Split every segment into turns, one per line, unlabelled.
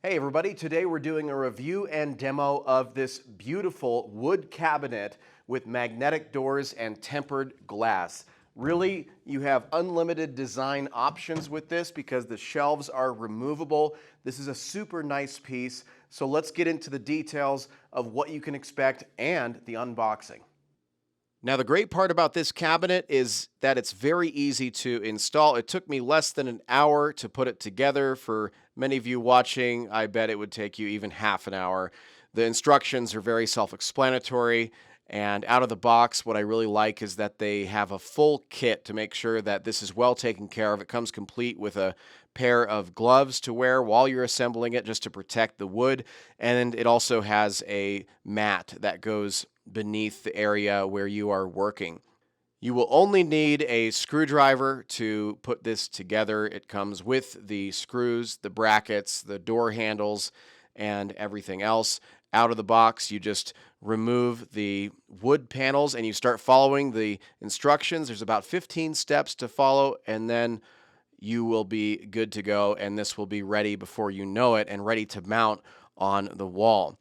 Hey everybody, today we're doing a review and demo of this beautiful wood cabinet with magnetic doors and tempered glass. Really, you have unlimited design options with this because the shelves are removable. This is a super nice piece, so let's get into the details of what you can expect and the unboxing. Now, the great part about this cabinet is that it's very easy to install. It took me less than an hour to put it together. For many of you watching, I bet it would take you even half an hour. The instructions are very self-explanatory, and out of the box, what I really like is that they have a full kit to make sure that this is well taken care of. It comes complete with a pair of gloves to wear while you're assembling it just to protect the wood, and it also has a mat that goes beneath the area where you are working. You will only need a screwdriver to put this together. It comes with the screws, the brackets, the door handles, and everything else. Out of the box, you just remove the wood panels and you start following the instructions. There's about 15 steps to follow, and then you will be good to go, and this will be ready before you know it and ready to mount on the wall.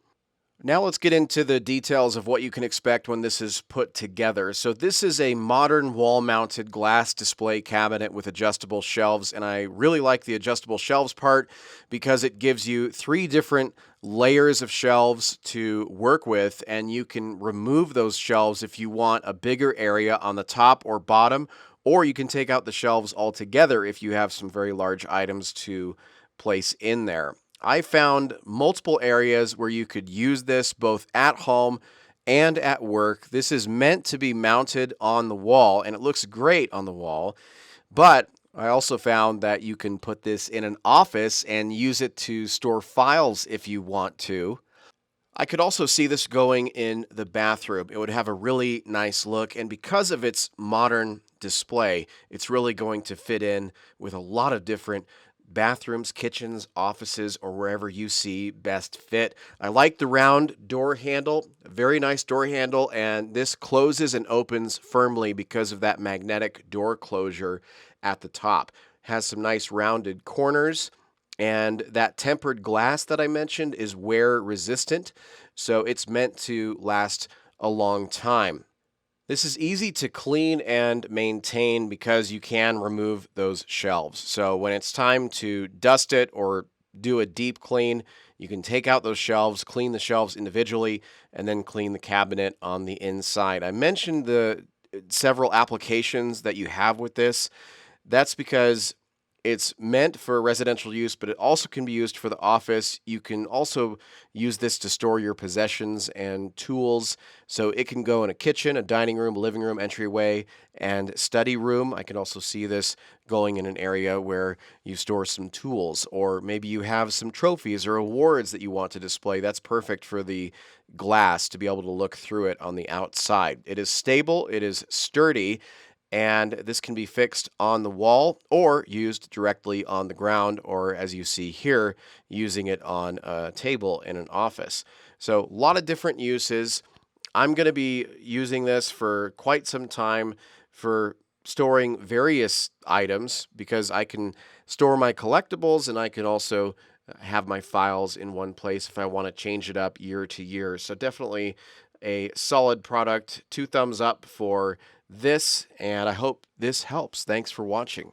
Now let's get into the details of what you can expect when this is put together. So this is a modern wall-mounted glass display cabinet with adjustable shelves, and I really like the adjustable shelves part because it gives you 3 different layers of shelves to work with, and you can remove those shelves if you want a bigger area on the top or bottom, or you can take out the shelves altogether if you have some very large items to place in there. I found multiple areas where you could use this both at home and at work. This is meant to be mounted on the wall, and it looks great on the wall. But I also found that you can put this in an office and use it to store files if you want to. I could also see this going in the bathroom. It would have a really nice look, and because of its modern display, it's really going to fit in with a lot of different bathrooms, kitchens, offices, or wherever you see best fit. I like the round door handle, very nice door handle, and this closes and opens firmly because of that magnetic door closure at the top. Has some nice rounded corners, and that tempered glass that I mentioned is wear resistant, so it's meant to last a long time. This is easy to clean and maintain because you can remove those shelves. So when it's time to dust it or do a deep clean, you can take out those shelves, clean the shelves individually, and then clean the cabinet on the inside. I mentioned the several applications that you have with this. That's because it's meant for residential use, but it also can be used for the office. You can also use this to store your possessions and tools. So it can go in a kitchen, a dining room, living room, entryway, and study room. I can also see this going in an area where you store some tools, or maybe you have some trophies or awards that you want to display. That's perfect for the glass to be able to look through it on the outside. It is stable, it is sturdy, and this can be fixed on the wall or used directly on the ground, or as you see here, using it on a table in an office. So a lot of different uses. I'm going to be using this for quite some time for storing various items because I can store my collectibles and I can also have my files in one place if I want to change it up year to year. So definitely a solid product. 2 thumbs up for this, and I hope this helps. Thanks for watching.